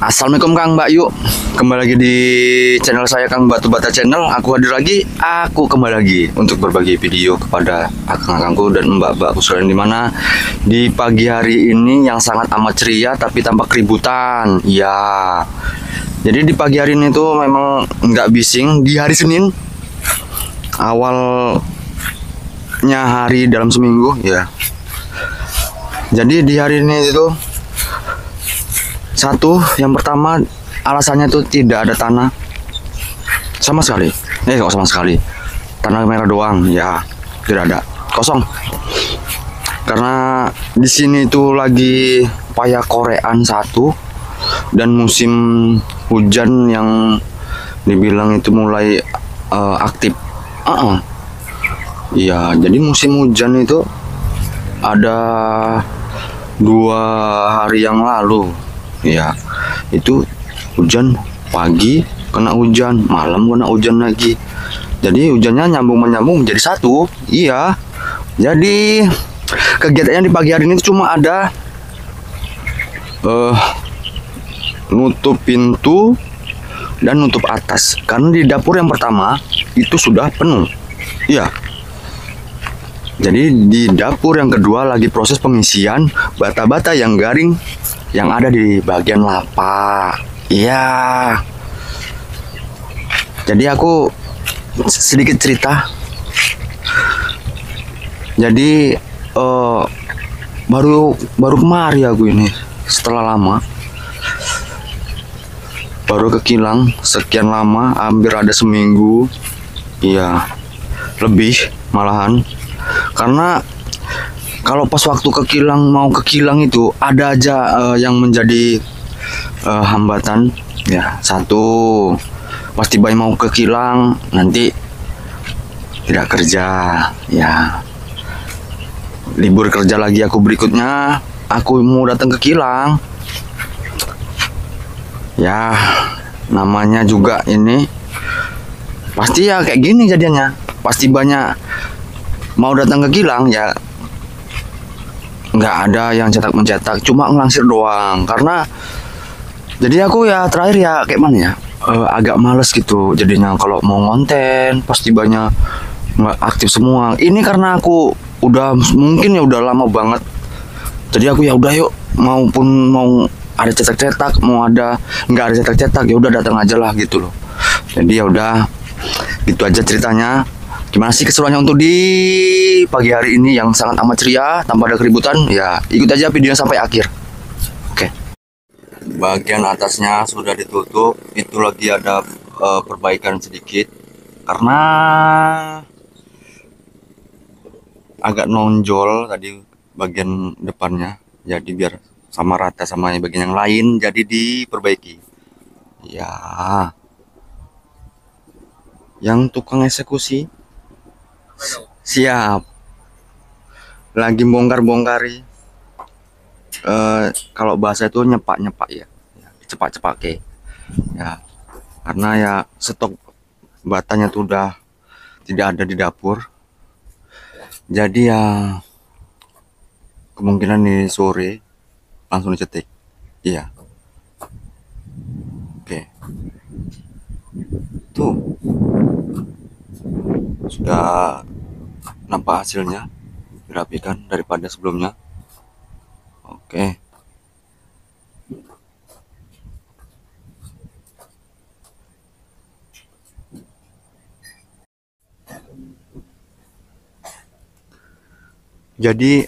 Assalamualaikum Kang Mbak, yuk kembali lagi di channel saya Kang Batu Bata Channel. Aku hadir lagi, aku kembali lagi untuk berbagi video kepada akang-akangku dan mbak-mbakku sekalian, dimana di pagi hari ini yang sangat amat ceria tapi tanpa keributan. Ya, jadi di pagi hari ini tuh memang nggak bising. Di hari Senin, awalnya hari dalam seminggu ya. Jadi di hari ini itu satu, yang pertama alasannya tuh tidak ada tanah sama sekali. Kok sama sekali, tanah merah doang ya, tidak ada, kosong. Karena di sini tuh lagi paya korean satu, dan musim hujan yang dibilang itu mulai aktif. Iya, jadi musim hujan itu ada 2 hari yang lalu. Ya, itu hujan pagi, kena hujan, malam kena hujan lagi. Jadi hujannya nyambung menyambung menjadi satu. Iya. Jadi kegiatannya di pagi hari ini cuma ada nutup pintu dan nutup atas. Karena di dapur yang pertama itu sudah penuh. Iya. Jadi di dapur yang kedua lagi proses pengisian bata-bata yang garing yang ada di bagian lapak. Iya. Jadi aku sedikit cerita. Jadi baru kemari aku ini setelah lama. Baru ke Kilang sekian lama, hampir ada seminggu. Iya, lebih malahan. Karena kalau pas waktu mau ke Kilang itu ada aja yang menjadi hambatan. Ya, satu, pasti bayi mau ke Kilang nanti tidak kerja. Ya, libur kerja lagi aku berikutnya, aku mau datang ke Kilang. Ya, namanya juga ini pasti ya kayak gini jadinya. Pasti banyak mau datang ke Kilang ya, nggak ada yang cetak mencetak, cuma ngelangsir doang. Karena jadi aku ya terakhir ya kayak mana ya, agak males gitu jadinya. Kalau mau ngonten pasti banyak nggak aktif semua. Ini karena aku udah mungkin ya udah lama banget, jadi aku ya udah yuk, maupun mau ada cetak-cetak, mau ada nggak ada cetak-cetak, ya udah datang aja lah gitu loh. Jadi ya udah gitu aja ceritanya. Gimana sih keseruannya untuk di pagi hari ini yang sangat amat ceria tanpa ada keributan? Ya, ikut aja videonya sampai akhir. Oke. Bagian atasnya sudah ditutup, itu lagi ada perbaikan sedikit karena agak nonjol tadi bagian depannya. Jadi biar sama rata sama bagian yang lain, jadi diperbaiki. Ya. Yang tukang eksekusi siap, lagi bongkar-bongkari. Kalau bahasa itu nyepak-nyepak ya, cepak-cepak ke ya, karena ya stok batanya tuh udah tidak ada di dapur. Jadi ya kemungkinan nih sore langsung dicetik. Iya, oke, tuh sudah nampak hasilnya, dirapikan daripada sebelumnya. Oke. Jadi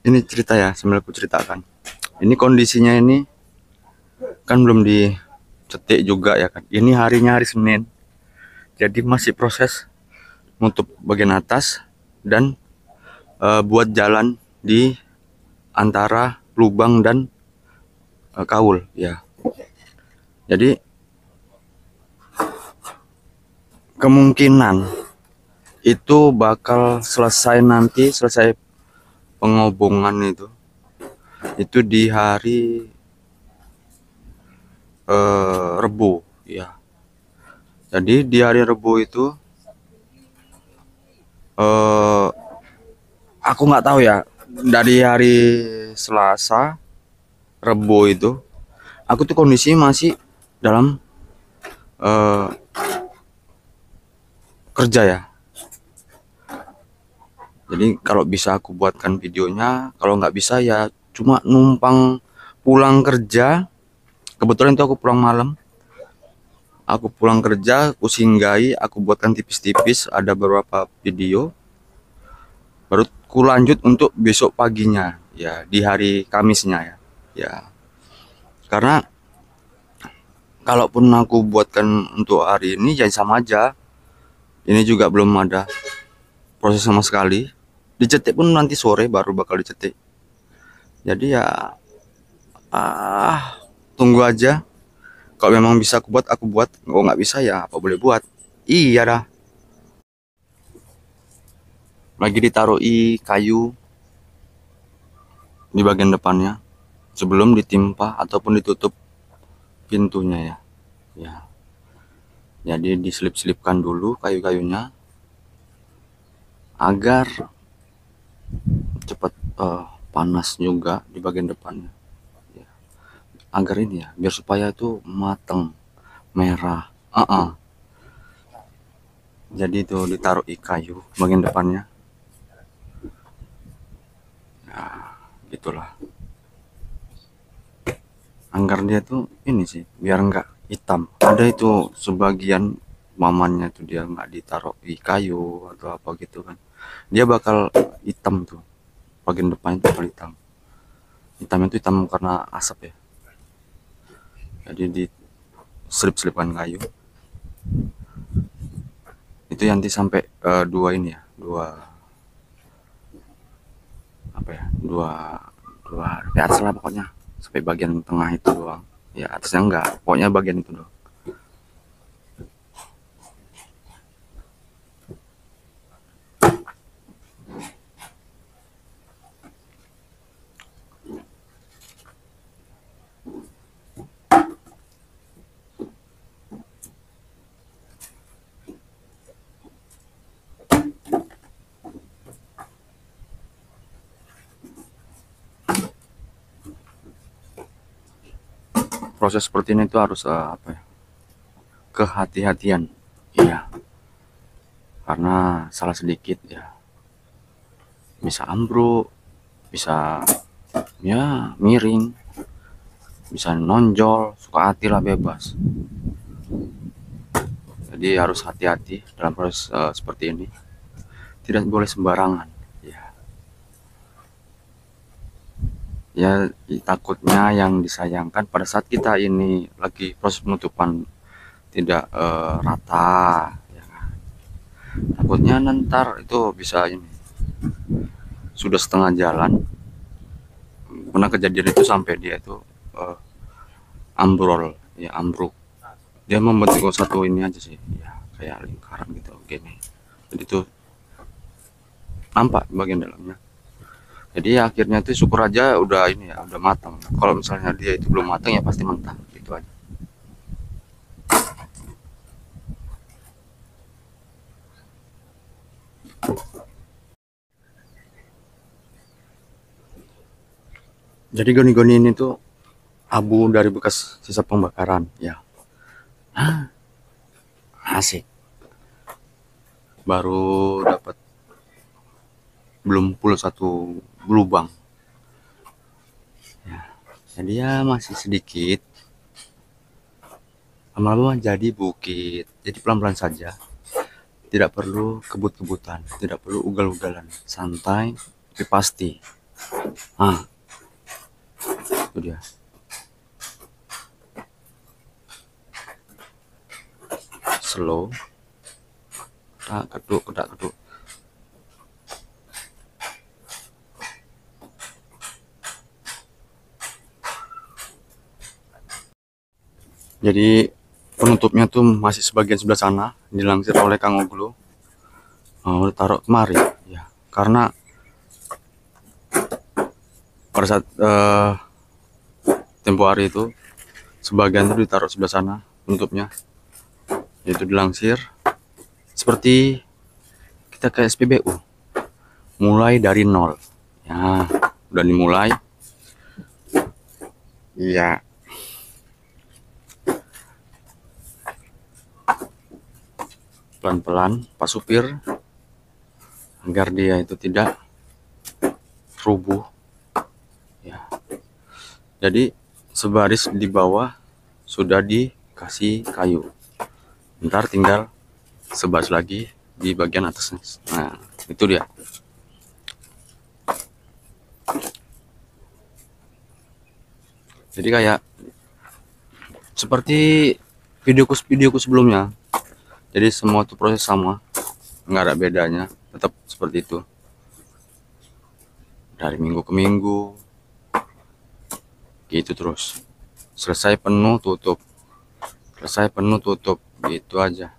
ini cerita ya, sambil aku ceritakan. Ini kondisinya ini kan belum dicetik juga ya kan. Ini harinya hari Senin. Jadi masih proses nutup bagian atas dan buat jalan di antara lubang dan kaul ya. Jadi kemungkinan itu bakal selesai nanti, selesai pengobongan itu di hari Rebu ya. Jadi di hari Rebu itu aku nggak tahu ya, dari hari Selasa, Rebu itu aku tuh kondisi masih dalam kerja ya. Jadi kalau bisa aku buatkan videonya, kalau nggak bisa ya cuma numpang pulang kerja. Kebetulan itu aku pulang malam. Aku pulang kerja, aku singgahi, aku buatkan tipis-tipis, ada beberapa video. Baru aku lanjut untuk besok paginya, ya di hari Kamisnya ya. Ya, karena kalaupun aku buatkan untuk hari ini ya sama aja. Ini juga belum ada proses sama sekali. Dicetik pun nanti sore baru bakal dicetik. Jadi ya tunggu aja. Kalau memang bisa aku buat, aku buat. Kalau nggak bisa ya apa boleh buat. Iya dah. Lagi ditaruh kayu di bagian depannya sebelum ditimpa ataupun ditutup pintunya ya. Ya. Jadi diselip-selipkan dulu kayu-kayunya agar cepat panas juga di bagian depannya. Ya. Agar ini ya, biar supaya itu mateng, merah. Jadi itu ditaruh kayu bagian depannya. Nah, gitulah. Anggar dia tuh ini sih, biar nggak hitam. Ada itu sebagian mamanya tuh dia nggak ditaruh kayu atau apa gitu kan. Dia bakal hitam tuh. Bagian depannya itu bakal hitam. Hitamnya itu hitam karena asap ya. Jadi di selip-selipkan kayu. Itu nanti sampai dua ini ya, dua apa ya, dua di atas lah pokoknya, sampai bagian tengah itu doang ya, atasnya enggak, pokoknya bagian itu doang. Proses seperti ini tuh harus apa ya, kehati-hatian iya, karena salah sedikit ya bisa ambruk, bisa ya miring, bisa nonjol, suka hati lah, bebas. Jadi harus hati-hati dalam proses seperti ini, tidak boleh sembarangan ya. Takutnya yang disayangkan pada saat kita ini lagi proses penutupan tidak rata ya kan? Takutnya nanti itu bisa ini sudah setengah jalan. Pernah kejadian itu sampai dia itu ambrol ya, ambruk. Dia membentuk satu ini aja sih ya, kayak lingkaran gitu gini. Jadi itu nampak bagian dalamnya. Jadi akhirnya itu syukur aja udah ini ya, udah matang. Kalau misalnya dia itu belum matang ya pasti mentah gitu aja. Jadi goni-goni ini tuh abu dari bekas sisa pembakaran ya. Asik. Baru dapat belum puluh satu lubang ya. Jadi ya masih sedikit, lama-lama jadi bukit. Jadi pelan-pelan saja, tidak perlu kebut-kebutan, tidak perlu ugal-ugalan, santai tapi pasti. Itu dia. Slow, tak keduk, tak keduk. Jadi penutupnya tuh masih sebagian sebelah sana, dilansir oleh Kang Oglo. Udah taruh kemari ya, karena pada saat tempo hari itu sebagian itu ditaruh sebelah sana penutupnya, yaitu dilansir seperti kita ke SPBU, mulai dari nol ya. Udah dimulai iya. pelan-pelan Pak Supir agar dia itu tidak rubuh ya. Jadi sebaris di bawah sudah dikasih kayu, ntar tinggal sebaris lagi di bagian atasnya. Nah itu dia. Jadi kayak seperti videoku sebelumnya. Jadi semua itu proses sama, nggak ada bedanya, tetap seperti itu. Dari minggu ke minggu, gitu terus. Selesai penuh tutup, selesai penuh tutup, gitu aja.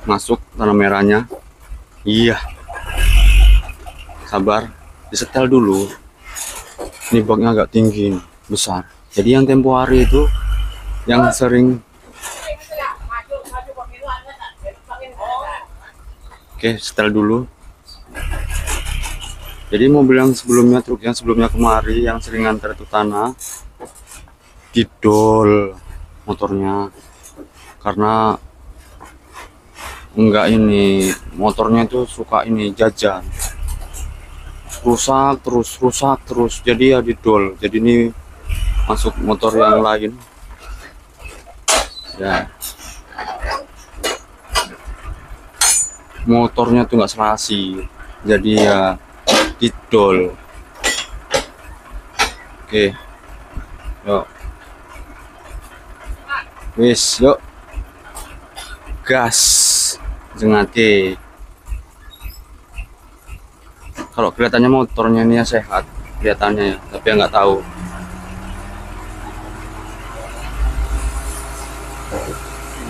Masuk tanah merahnya. Iya, sabar, disetel dulu. Ini baknya agak tinggi, besar. Jadi yang tempo hari itu yang sering. Oke, setel dulu. Jadi mobil yang sebelumnya, truk yang sebelumnya kemari yang sering nganter itu tanah, didol motornya karena enggak, ini motornya itu suka ini jajan, rusak terus, jadi ya didol. Jadi ini masuk motor yang lain ya, motornya tuh nggak serasi, jadi ya didol. Oke, yuk wis, yuk gas jengake. Kalau kelihatannya motornya ini ya sehat kelihatannya ya, tapi ya nggak tahu.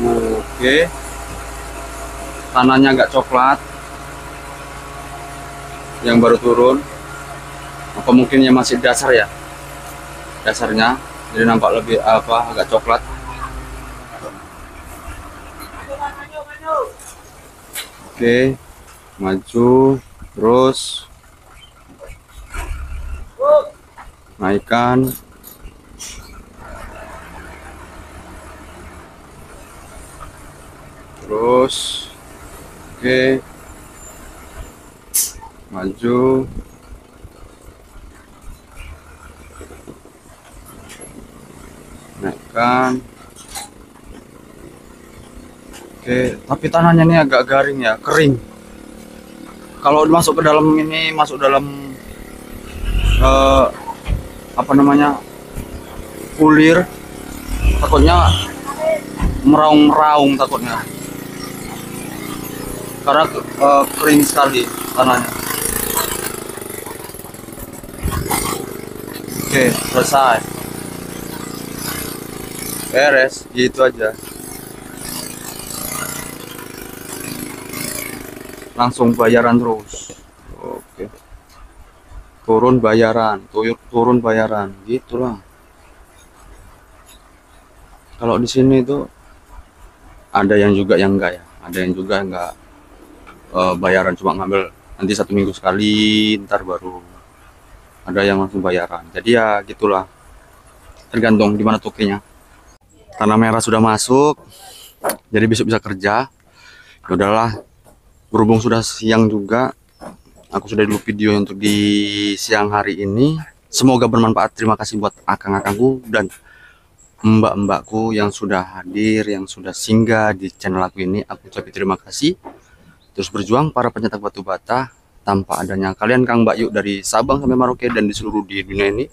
Oke, tanahnya agak coklat yang baru turun, apa mungkin yang masih dasar ya, dasarnya jadi nampak lebih agak coklat. Oke, maju terus, naikkan, terus, oke, maju, naikkan. Oke, tapi tanahnya ini agak garing ya, kering. Kalau masuk ke dalam ini, masuk dalam apa namanya, kulir, takutnya meraung-meraung takutnya, karena kering sekali tanahnya. Oke, selesai, beres, gitu aja. Langsung bayaran terus. Oke, turun bayaran, turun bayaran, gitulah. Kalau di sini tuh ada yang juga yang enggak ya, ada yang juga enggak bayaran, cuma ngambil nanti 1 minggu sekali, ntar baru ada yang langsung bayaran. Jadi ya gitulah, tergantung di mana tokinya. Tanah merah sudah masuk, jadi besok bisa kerja. Ya udahlah, berhubung sudah siang juga, aku sudah dulu video untuk di siang hari ini. Semoga bermanfaat. Terima kasih buat akang-akangku dan mbak-mbakku yang sudah hadir, yang sudah singgah di channel aku ini. Aku ucapkan terima kasih. Terus berjuang para pencetak batu bata. Tanpa adanya kalian Kang Mbak Yuk dari Sabang sampai Merauke dan di seluruh di dunia ini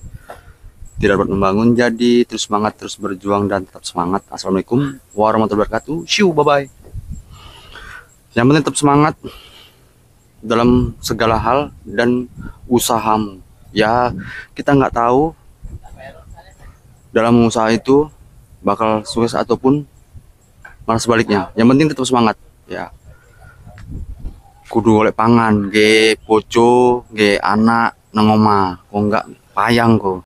tidak dapat membangun. Jadi terus semangat, terus berjuang dan tetap semangat. Assalamualaikum warahmatullahi wabarakatuh. Shoo, bye-bye. Yang penting tetap semangat dalam segala hal dan usahamu. Ya, kita nggak tahu dalam usaha itu bakal sukses ataupun malah sebaliknya. Yang penting tetap semangat. Ya, kudu oleh pangan, ge bojo, ge anak nang omah. Kok nggak payang kok.